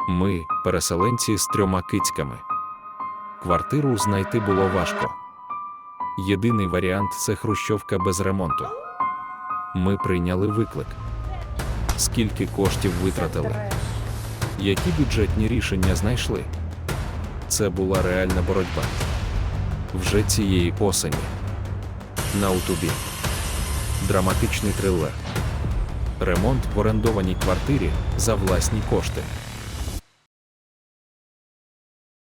Ми – переселенці з 3 кицьками. Квартиру знайти було важко. Єдиний варіант – це хрущовка без ремонту. Ми прийняли виклик. Скільки коштів витратили? Які бюджетні рішення знайшли? Це була реальна боротьба. Вже цієї осені. На Ютубі. Драматичний трилер. Ремонт в орендованій квартирі за власні кошти.